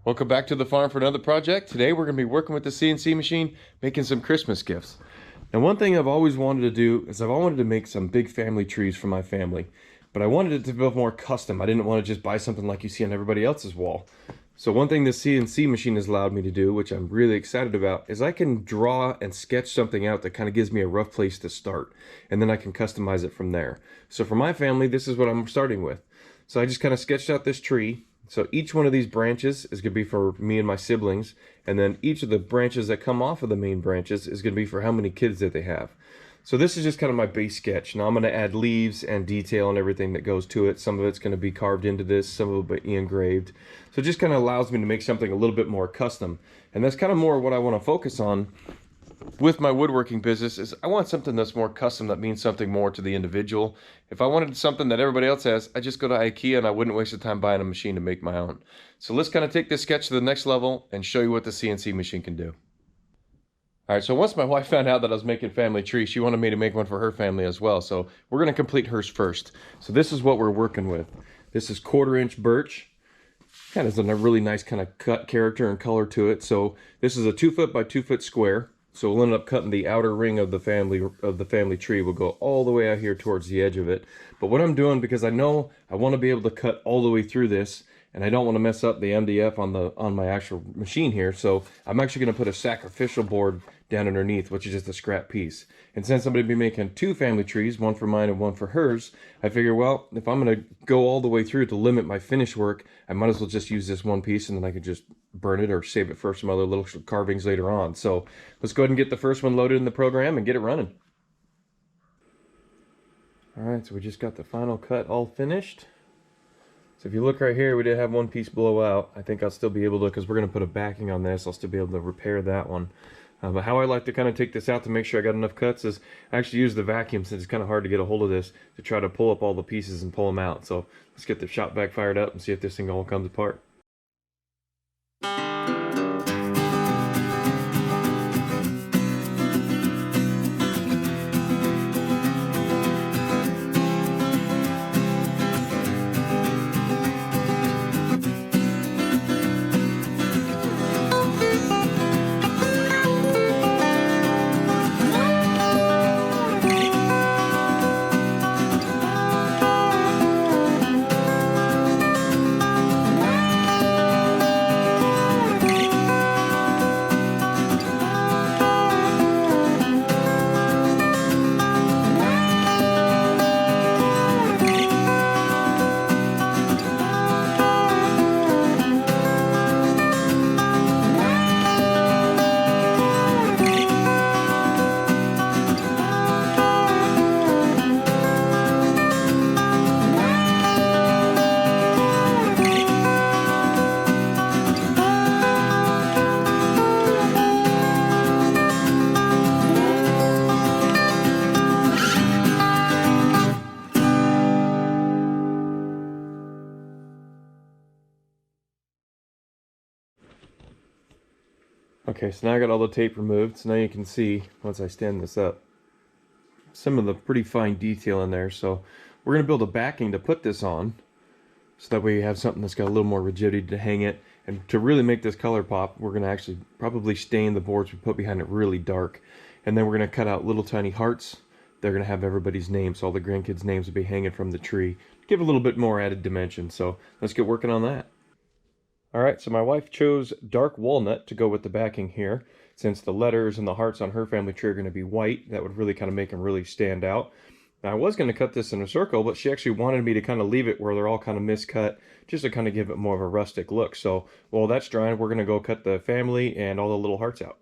Welcome back to the farm for another project. Today we're going to be working with the CNC machine, making some Christmas gifts. Now one thing I've always wanted to do is I've wanted to make some big family trees for my family, but I wanted it to be more custom. I didn't want to just buy something like you see on everybody else's wall. So one thing the CNC machine has allowed me to do, which I'm really excited about, is I can draw and sketch something out that kind of gives me a rough place to start, and then I can customize it from there. So for my family, this is what I'm starting with. So I just kind of sketched out this tree. So each one of these branches is going to be for me and my siblings, and then each of the branches that come off of the main branches is going to be for how many kids that they have. So this is just kind of my base sketch. Now I'm going to add leaves and detail and everything that goes to it. Some of it's going to be carved into this, some of it will be engraved. So it just kind of allows me to make something a little bit more custom. And that's kind of more what I want to focus on with my woodworking business. Is I want something that's more custom, that means something more to the individual. If I wanted something that everybody else has, I just go to IKEA and I wouldn't waste the time buying a machine to make my own. So let's kind of take this sketch to the next level and show you what the CNC machine can do. All right, so once my wife found out that I was making family trees, she wanted me to make one for her family as well. So we're going to complete hers first. So this is what we're working with. This is 1/4-inch birch. Kind of has a really nice kind of cut character and color to it. So this is a 2 foot by 2 foot square. So we'll end up cutting the outer ring of the family tree. We'll go all the way out here towards the edge of it. But what I'm doing, because I know I want to be able to cut all the way through this, and I don't want to mess up the MDF on my actual machine here, so I'm actually going to put a sacrificial board down underneath, which is just a scrap piece. And since I'm going to be making 2 family trees, one for mine and one for hers, I figure, well, if I'm going to go all the way through to limit my finish work, I might as well just use this one piece, and then I could just burn it or save it for some other little carvings later on. So let's go ahead and get the first one loaded in the program and get it running. All right, so we just got the final cut all finished. So if you look right here, we did have one piece blow out. I think I'll still be able to, because we're going to put a backing on this, I'll still be able to repair that one. But how I like to kind of take this out to make sure I got enough cuts is I actually use the vacuum, since it's kind of hard to get a hold of this, to try to pull up all the pieces and pull them out. So let's get the shop vac fired up and see if this thing all comes apart. Okay, so now I got all the tape removed, so now you can see, once I stand this up, some of the pretty fine detail in there. So we're going to build a backing to put this on, so that way you have something that's got a little more rigidity to hang it. And to really make this color pop, we're going to actually probably stain the boards we put behind it really dark. And then we're going to cut out little tiny hearts. They're going to have everybody's names, so all the grandkids' names will be hanging from the tree. Give a little bit more added dimension, so let's get working on that. Alright, so my wife chose dark walnut to go with the backing here. Since the letters and the hearts on her family tree are going to be white, that would really kind of make them really stand out. Now I was going to cut this in a circle, but she actually wanted me to kind of leave it where they're all kind of miscut, just to kind of give it more of a rustic look. So while that's drying, we're going to go cut the family and all the little hearts out.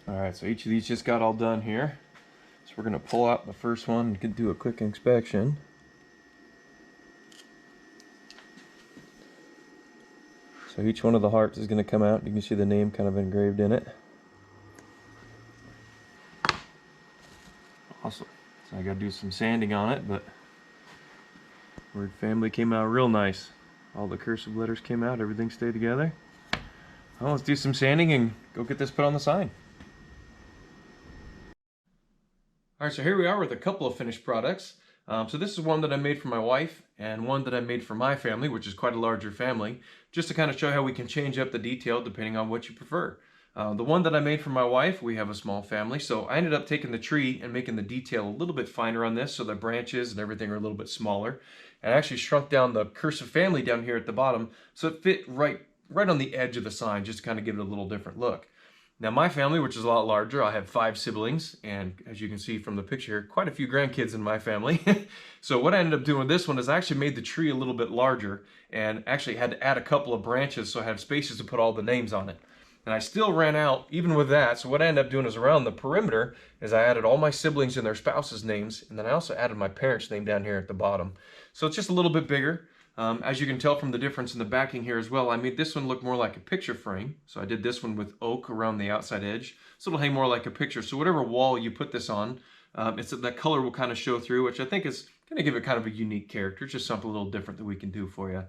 Alright, so each of these just got all done here. So we're going to pull out the first one and do a quick inspection. So each one of the hearts is going to come out. You can see the name kind of engraved in it. Awesome. So I got to do some sanding on it, but word family came out real nice. All the cursive letters came out, everything stayed together. Well, let's do some sanding and go get this put on the sign. All right, so here we are with a couple of finished products. So this is one that I made for my wife and one that I made for my family, which is quite a larger family, just to kind of show how we can change up the detail depending on what you prefer. The one that I made for my wife, we have a small family, so I ended up taking the tree and making the detail a little bit finer on this so the branches and everything are a little bit smaller. And I actually shrunk down the cursive family down here at the bottom so it fit right on the edge of the sign, just to kind of give it a little different look. Now my family, which is a lot larger, I have 5 siblings, and as you can see from the picture here, quite a few grandkids in my family. So what I ended up doing with this one is I actually made the tree a little bit larger and actually had to add a couple of branches so I had spaces to put all the names on it. And I still ran out even with that, so what I ended up doing is around the perimeter is I added all my siblings and their spouses' names, and then I also added my parents' name down here at the bottom. So it's just a little bit bigger. As you can tell from the difference in the backing here as well, I made this one look more like a picture frame. So I did this one with oak around the outside edge, so it'll hang more like a picture. So whatever wall you put this on, that color will kind of show through, which I think is going to give it kind of a unique character. It's just something a little different that we can do for you.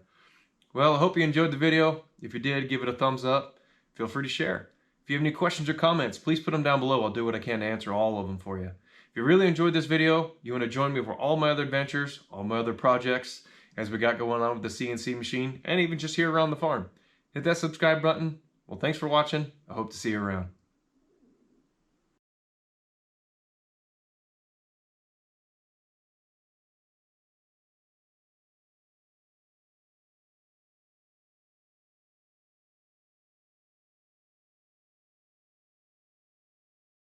Well, I hope you enjoyed the video. If you did, give it a thumbs up. Feel free to share. If you have any questions or comments, please put them down below. I'll do what I can to answer all of them for you. If you really enjoyed this video, you want to join me for all my other adventures, all my other projects, as we got going on with the CNC machine, and even just here around the farm, hit that subscribe button. Well, thanks for watching. I hope to see you around.